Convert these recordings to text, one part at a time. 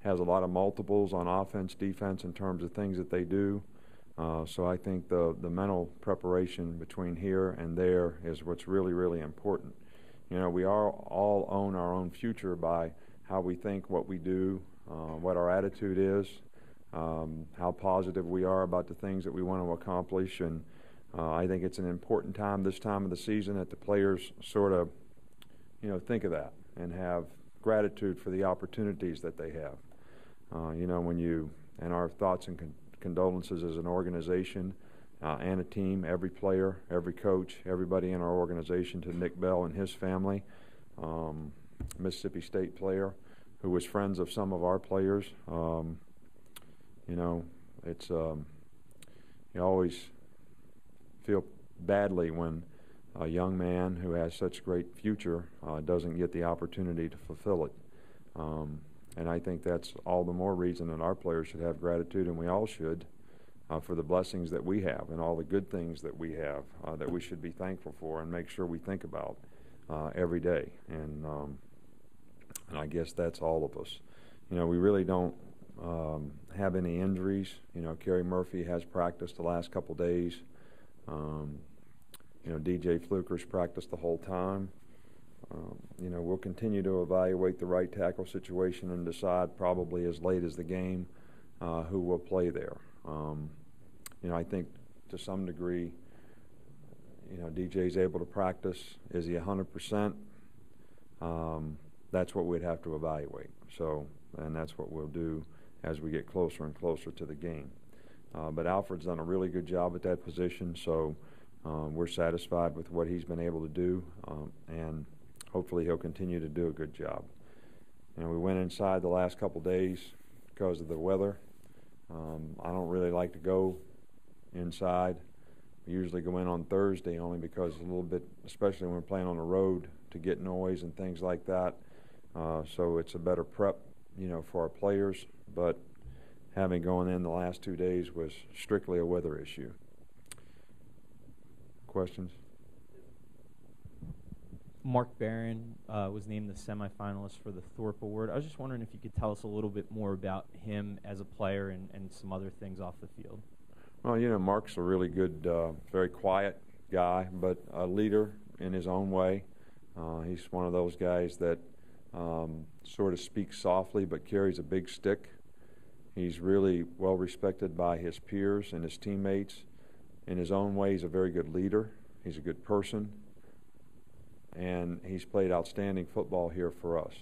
has a lot of multiples on offense, defense in terms of things that they do. So I think the mental preparation between here and there is what's really, really important. You know, we all own our own future by how we think, what we do, what our attitude is, how positive we are about the things that we want to accomplish. And I think it's an important time, this time of the season, that the players sort of, you know, think of that and have gratitude for the opportunities that they have. You know, and our thoughts and condolences as an organization and a team, every player, every coach, everybody in our organization, to Nick Bell and his family, Mississippi State player who was friends of some of our players. You know, it's you always feel badly when a young man who has such great future doesn't get the opportunity to fulfill it. And I think that's all the more reason that our players should have gratitude, and we all should, for the blessings that we have and all the good things that we have that we should be thankful for and make sure we think about every day. And I guess that's all of us. You know, we really don't have any injuries. You know, Kerry Murphy has practiced the last couple days. You know, DJ Fluker's practiced the whole time. You know, we'll continue to evaluate the right tackle situation and decide probably as late as the game who will play there. You know, I think to some degree, you know, DJ's able to practice. Is he 100%? That's what we'd have to evaluate. So, and that's what we'll do as we get closer and closer to the game. But Alfred's done a really good job at that position, so we're satisfied with what he's been able to do, and hopefully he'll continue to do a good job. You know, we went inside the last couple days because of the weather. I don't really like to go inside. We usually go in on Thursday only because a little bit, especially when we're playing on the road, to get noise and things like that. So it's a better prep, you know, for our players. But having gone in the last 2 days was strictly a weather issue. Questions? Mark Barron was named the semifinalist for the Thorpe Award. I was just wondering if you could tell us a little bit more about him as a player and some other things off the field. Well, you know, Mark's a really good, very quiet guy, but a leader in his own way. He's one of those guys that sort of speaks softly but carries a big stick. He's really well respected by his peers and his teammates. In his own way, he's a very good leader. He's a good person. And he's played outstanding football here for us.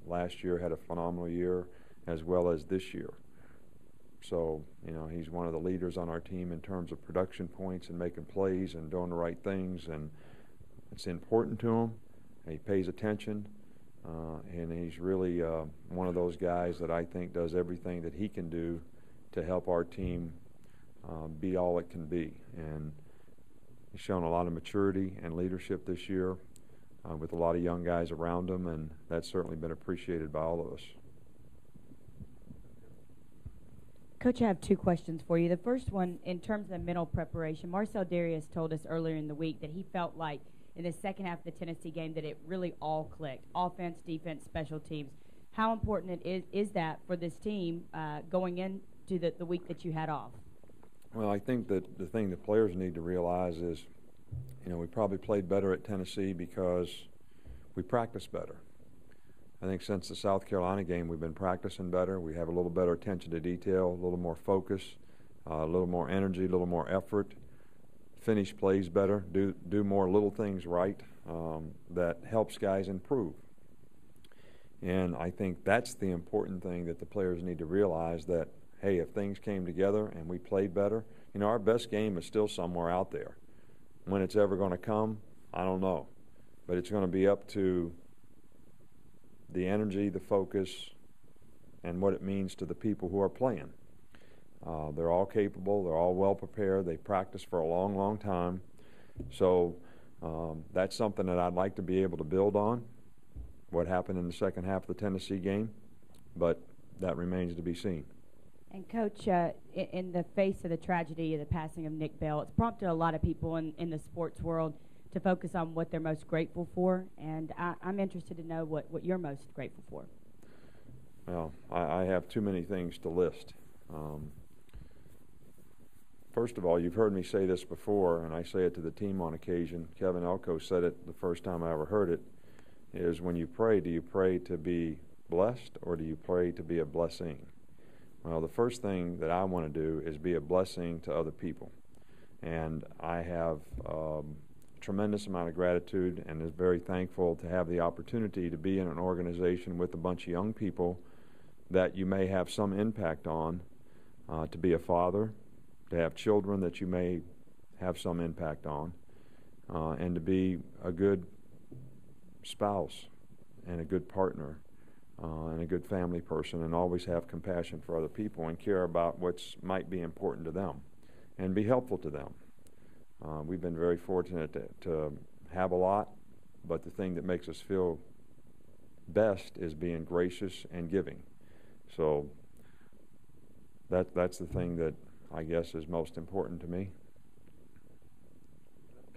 Last year had a phenomenal year, as well as this year. So, you know, he's one of the leaders on our team in terms of production points and making plays and doing the right things. And it's important to him. He pays attention. And he's really one of those guys that I think does everything that he can do to help our team be all it can be. And he's shown a lot of maturity and leadership this year with a lot of young guys around him, and that's certainly been appreciated by all of us. Coach, I have two questions for you. The first one, in terms of mental preparation, Marcel Darius told us earlier in the week that he felt like in the second half of the Tennessee game that it really all clicked, offense, defense, special teams. How important is that for this team going into the week that you had off? Well, I think that the thing that players need to realize is, you know, we probably played better at Tennessee because we practiced better. I think since the South Carolina game, we've been practicing better. We have a little better attention to detail, a little more focus, a little more energy, a little more effort, finish plays better, do more little things right that helps guys improve. And I think that's the important thing that the players need to realize, that hey, if things came together and we played better, you know, our best game is still somewhere out there. When it's ever going to come, I don't know. But it's going to be up to the energy, the focus, and what it means to the people who are playing. They're all capable. They're all well prepared. They practiced for a long, long time. So that's something that I'd like to be able to build on, what happened in the second half of the Tennessee game. But that remains to be seen. And, Coach, in the face of the tragedy of the passing of Nick Bell, it's prompted a lot of people in the sports world to focus on what they're most grateful for. And I'm interested to know what you're most grateful for. Well, I have too many things to list. First of all, you've heard me say this before, and I say it to the team on occasion. Kevin Elko said it the first time I ever heard it, is when you pray, do you pray to be blessed or do you pray to be a blessing? Well, the first thing that I want to do is be a blessing to other people. And I have a tremendous amount of gratitude and is very thankful to have the opportunity to be in an organization with a bunch of young people that you may have some impact on, to be a father, to have children that you may have some impact on, and to be a good spouse and a good partner and a good family person, and always have compassion for other people and care about what might be important to them and be helpful to them. We've been very fortunate to have a lot, but the thing that makes us feel best is being gracious and giving. So that's the thing that I guess is most important to me.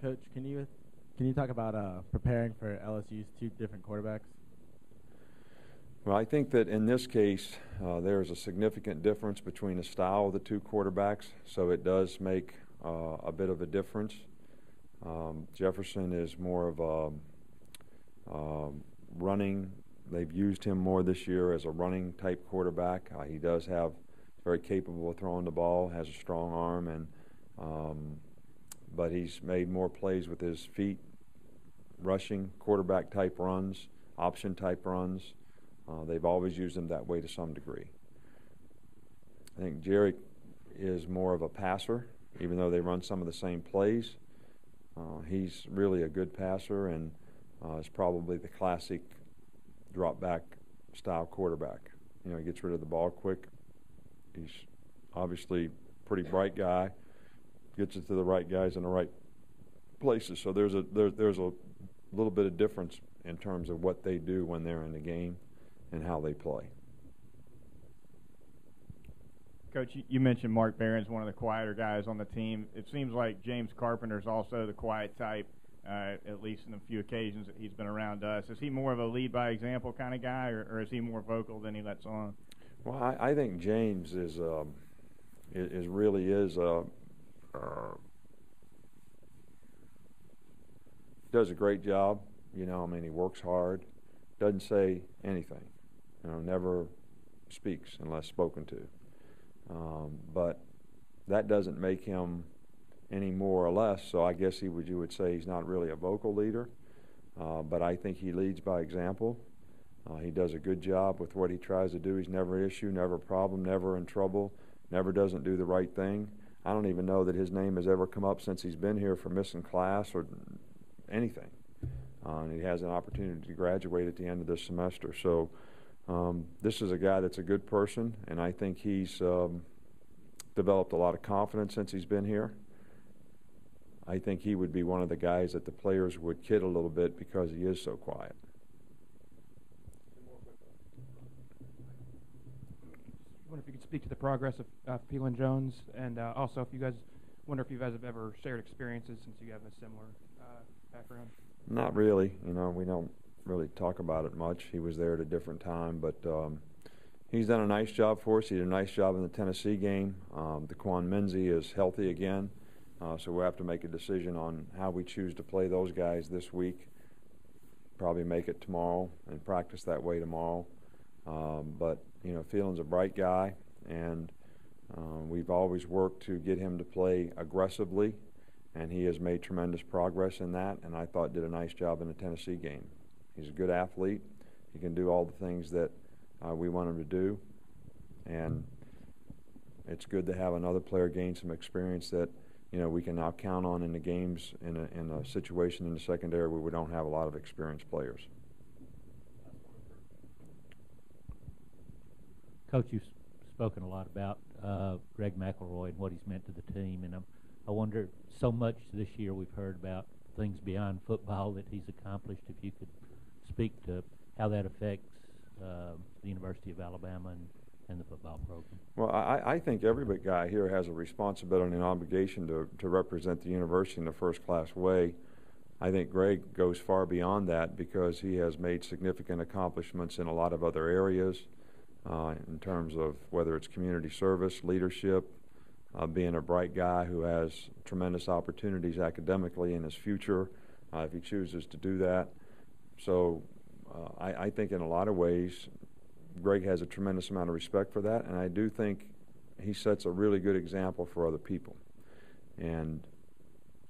Coach, can you talk about preparing for LSU's two different quarterbacks? Well, I think that in this case, there's a significant difference between the style of the two quarterbacks, so it does make a bit of a difference. Jefferson is more of a running. They've used him more this year as a running type quarterback. He does have very capable of throwing the ball, has a strong arm, and but he's made more plays with his feet, rushing quarterback type runs, option type runs. They've always used him that way to some degree. I think Jerry is more of a passer, even though they run some of the same plays. He's really a good passer and is probably the classic drop back style quarterback. You know, he gets rid of the ball quick. He's obviously a pretty bright guy, gets it to the right guys in the right places. So there's a little bit of difference in terms of what they do when they're in the game and how they play. Coach, you mentioned Mark Barron's one of the quieter guys on the team. It seems like James Carpenter's also the quiet type, at least in the few occasions that he's been around us. Is he more of a lead-by-example kind of guy, or is he more vocal than he lets on? Well, I think James is really does a great job. You know, I mean, he works hard, doesn't say anything. You know, never speaks unless spoken to. But that doesn't make him any more or less. So I guess you would say he's not really a vocal leader. But I think he leads by example. He does a good job with what he tries to do. He's never an issue, never a problem, never in trouble, never doesn't do the right thing. I don't even know that his name has ever come up since he's been here for missing class or anything. And he has an opportunity to graduate at the end of this semester. So this is a guy that's a good person, and I think he's developed a lot of confidence since he's been here. I think he would be one of the guys that the players would kid a little bit because he is so quiet. I wonder if you could speak to the progress of Phelan Jones, and also if you guys have ever shared experiences since you have a similar background. Not really. You know, we don't really talk about it much. He was there at a different time, but he's done a nice job for us. He did a nice job in the Tennessee game. Daquan Minzy is healthy again, so we'll have to make a decision on how we choose to play those guys this week. Probably make it tomorrow and practice that way tomorrow. But, you know, Phelan's a bright guy, and we've always worked to get him to play aggressively, and he has made tremendous progress in that, and I thought did a nice job in the Tennessee game. He's a good athlete. He can do all the things that we want him to do, and it's good to have another player gain some experience that, you know, we can now count on in the games in a situation in the secondary where we don't have a lot of experienced players. Coach, you've spoken a lot about Greg McElroy and what he's meant to the team, and I wonder, so much this year we've heard about things beyond football that he's accomplished. If you could speak to how that affects the University of Alabama and the football program. Well, I think every big guy here has a responsibility and obligation to represent the university in a first-class way. I think Greg goes far beyond that because he has made significant accomplishments in a lot of other areas. in terms of whether it's community service, leadership, being a bright guy who has tremendous opportunities academically in his future if he chooses to do that. So I think in a lot of ways Greg has a tremendous amount of respect for that, and I do think he sets a really good example for other people. And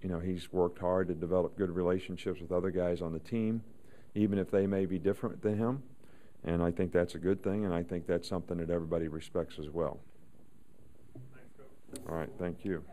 you know, he's worked hard to develop good relationships with other guys on the team, even if they may be different than him. And I think that's a good thing, and I think that's something that everybody respects as well. All right, thank you.